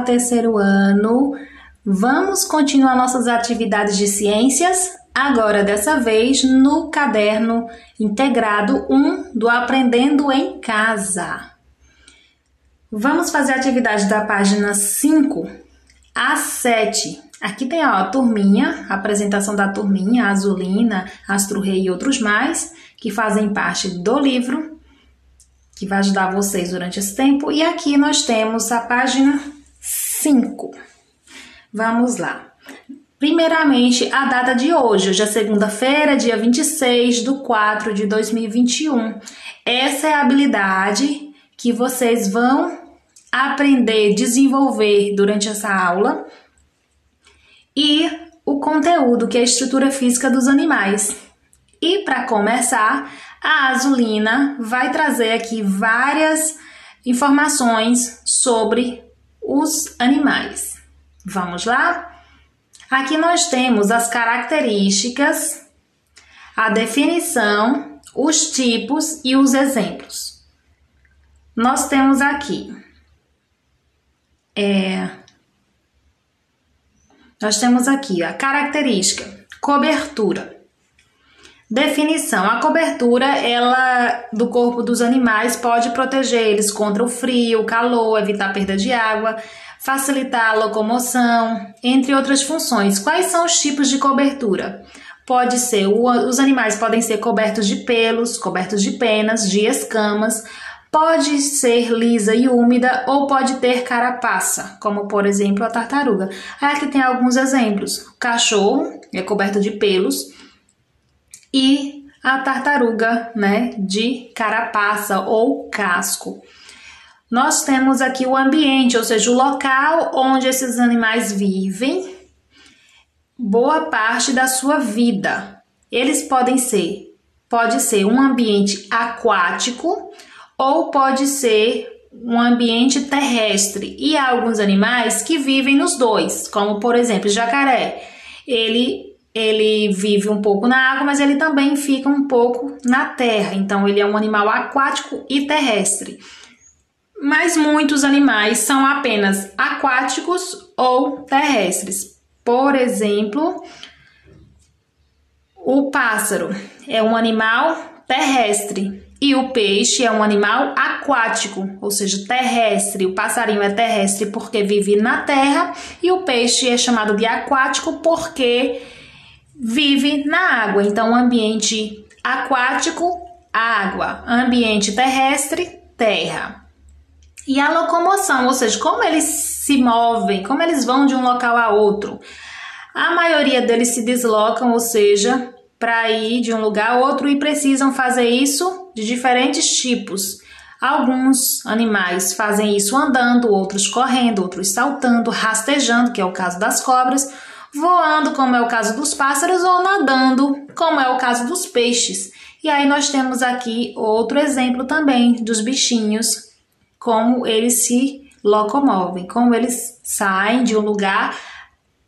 Terceiro ano, vamos continuar nossas atividades de ciências, agora dessa vez no caderno integrado 1 do Aprendendo em Casa. Vamos fazer a atividade da página 5 a 7. Aqui tem a turminha, a apresentação da turminha, a Azulina, Astro Rei e outros mais, que fazem parte do livro, que vai ajudar vocês durante esse tempo. E aqui nós temos a página 5. Vamos lá. Primeiramente, a data de hoje. Hoje é segunda-feira, dia 26/4/2021. Essa é a habilidade que vocês vão aprender, desenvolver durante essa aula. E o conteúdo, que é a estrutura física dos animais. E para começar, a Azulina vai trazer aqui várias informações sobre os animais. Vamos lá? Aqui nós temos as características, a definição, os tipos e os exemplos. Nós temos aqui a característica, cobertura. Definição: a cobertura do corpo dos animais pode proteger eles contra o frio, o calor, evitar perda de água, facilitar a locomoção, entre outras funções. Quais são os tipos de cobertura? Os animais podem ser cobertos de pelos, cobertos de penas, de escamas, pode ser lisa e úmida ou pode ter carapaça, como por exemplo a tartaruga. Aqui tem alguns exemplos. O cachorro é coberto de pelos e a tartaruga, de carapaça ou casco. Nós temos aqui o ambiente, ou seja, o local onde esses animais vivem boa parte da sua vida. Pode ser um ambiente aquático ou pode ser um ambiente terrestre. E há alguns animais que vivem nos dois, como por exemplo o jacaré. Ele vive um pouco na água, mas ele também fica um pouco na terra. Então ele é um animal aquático e terrestre. Mas muitos animais são apenas aquáticos ou terrestres. Por exemplo, o pássaro é um animal terrestre e o peixe é um animal aquático, ou seja, terrestre. O passarinho é terrestre porque vive na terra e o peixe é chamado de aquático porque vive na água. Então, ambiente aquático, água. Ambiente terrestre, terra. E a locomoção, ou seja, como eles se movem, como eles vão de um local a outro. A maioria deles se deslocam, ou seja, para ir de um lugar a outro e precisam fazer isso de diferentes tipos. Alguns animais fazem isso andando, outros correndo, outros saltando, rastejando, que é o caso das cobras, voando, como é o caso dos pássaros, ou nadando, como é o caso dos peixes. E aí nós temos aqui outro exemplo também dos bichinhos, como eles se locomovem, como eles saem de um lugar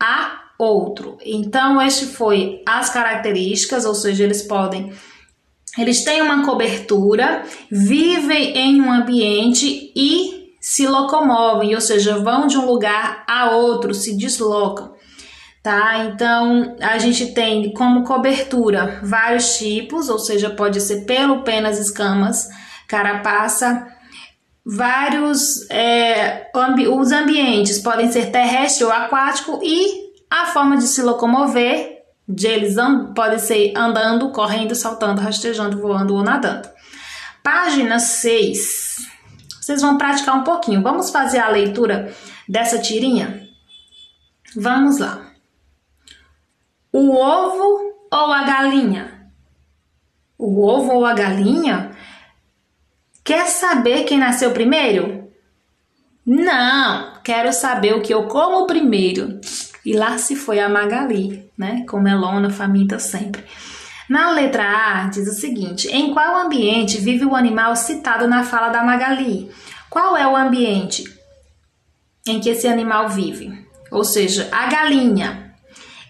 a outro. Então, este foi as características, ou seja, eles têm uma cobertura, vivem em um ambiente e se locomovem, ou seja, vão de um lugar a outro, se deslocam. Tá? Então, a gente tem como cobertura vários tipos, ou seja, pode ser pelo, penas, escamas, carapaça. Os ambientes podem ser terrestre ou aquático e a forma de se locomover pode ser andando, correndo, saltando, rastejando, voando ou nadando. Página 6. Vocês vão praticar um pouquinho. Vamos fazer a leitura dessa tirinha? Vamos lá. O ovo ou a galinha? O ovo ou a galinha? Quer saber quem nasceu primeiro? Não, quero saber o que eu como primeiro. E lá se foi a Magali, comelona, faminta sempre. Na letra A diz o seguinte: em qual ambiente vive o animal citado na fala da Magali? Qual é o ambiente em que esse animal vive? Ou seja, a galinha,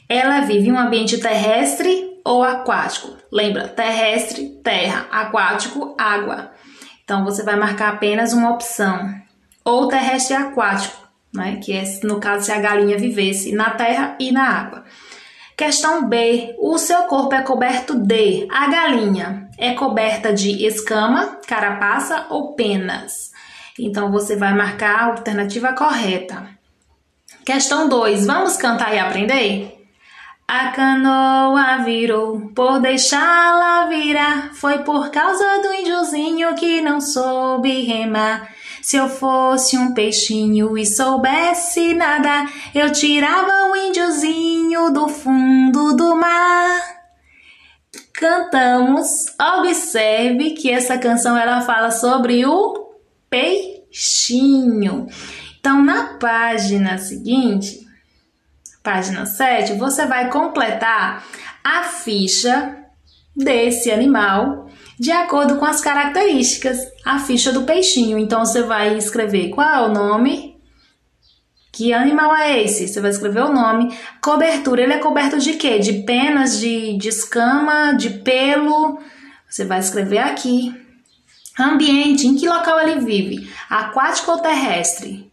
ela vive em um ambiente terrestre ou aquático? Lembra, terrestre, terra, aquático, água. Então, você vai marcar apenas uma opção, ou terrestre e aquático, né? Que é, no caso, se a galinha vivesse na terra e na água. Questão B. O seu corpo é coberto de... A galinha é coberta de escama, carapaça ou penas? Então, você vai marcar a alternativa correta. Questão 2. Vamos cantar e aprender? A canoa virou por deixá-la virar. Foi por causa do índiozinho que não soube remar. Se eu fosse um peixinho e soubesse nadar, eu tirava o índiozinho do fundo do mar. Cantamos. Observe que essa canção ela fala sobre o peixinho. Então, na página seguinte, página 7, você vai completar a ficha desse animal de acordo com as características, a ficha do peixinho. Então, você vai escrever qual é o nome, que animal é esse, você vai escrever o nome, cobertura, ele é coberto de quê? De penas, de escama, de pelo, você vai escrever aqui. Ambiente, em que local ele vive? Aquático ou terrestre?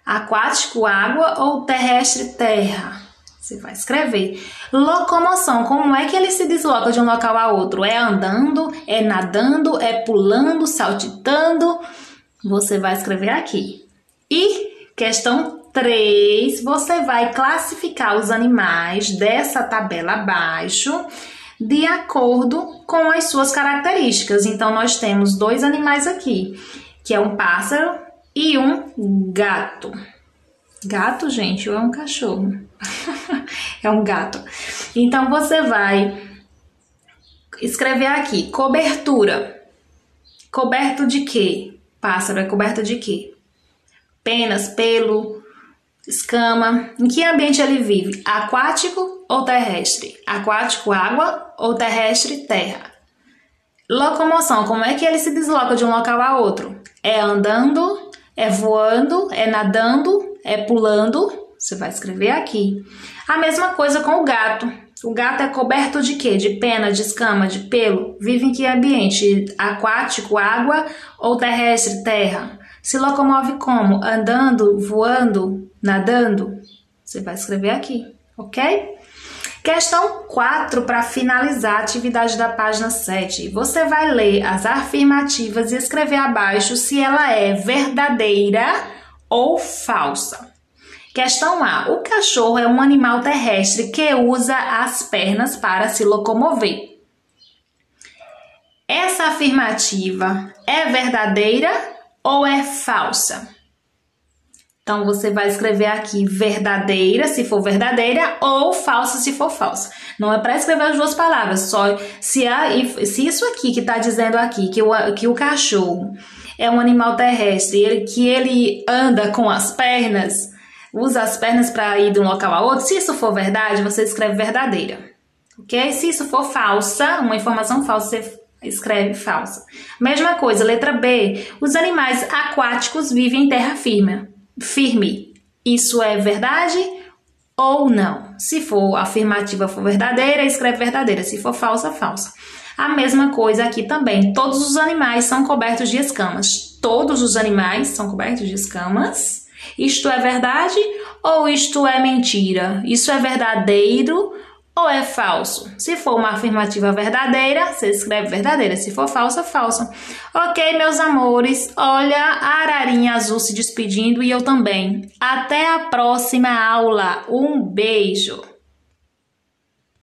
Aquático, água ou terrestre, terra? Você vai escrever. Locomoção, como é que ele se desloca de um local a outro? É andando, é nadando, é pulando, saltitando? Você vai escrever aqui. E questão 3, você vai classificar os animais dessa tabela abaixo de acordo com as suas características. Então, nós temos 2 animais aqui, que é um pássaro e um gato. Gato, gente, ou é um cachorro? É um gato. Então, você vai escrever aqui, cobertura. Coberto de quê? Pássaro é coberto de quê? Penas, pelo, escama. Em que ambiente ele vive? Aquático ou terrestre? Aquático, água ou terrestre, terra? Locomoção, como é que ele se desloca de um local a outro? É andando, é voando, é nadando, é pulando? Você vai escrever aqui. A mesma coisa com o gato. O gato é coberto de quê? De pena, de escama, de pelo? Vive em que ambiente? Aquático, água ou terrestre, terra? Se locomove como? Andando, voando, nadando? Você vai escrever aqui, ok? Questão 4, para finalizar a atividade da página 7. Você vai ler as afirmativas e escrever abaixo se ela é verdadeira ou falsa. Questão A. O cachorro é um animal terrestre que usa as pernas para se locomover. Essa afirmativa é verdadeira ou é falsa? Então, você vai escrever aqui verdadeira, se for verdadeira, ou falsa, se for falsa. Não é para escrever as duas palavras, só se isso aqui que está dizendo aqui, que o cachorro é um animal terrestre, que ele anda com as pernas, usa as pernas para ir de um local a outro, se isso for verdade, você escreve verdadeira, ok? Se isso for falsa, uma informação falsa, você escreve falsa. Mesma coisa, letra B, os animais aquáticos vivem em terra firme. Isso é verdade ou não? Se for afirmativa, for verdadeira, escreve verdadeira. Se for falsa, falsa. A mesma coisa aqui também. Todos os animais são cobertos de escamas. Todos os animais são cobertos de escamas. Isto é verdade ou isto é mentira? Isso é verdadeiro ou é falso? Se for uma afirmativa verdadeira, você escreve verdadeira. Se for falsa, falsa. Ok, meus amores. Olha a ararinha azul se despedindo e eu também. Até a próxima aula. Um beijo.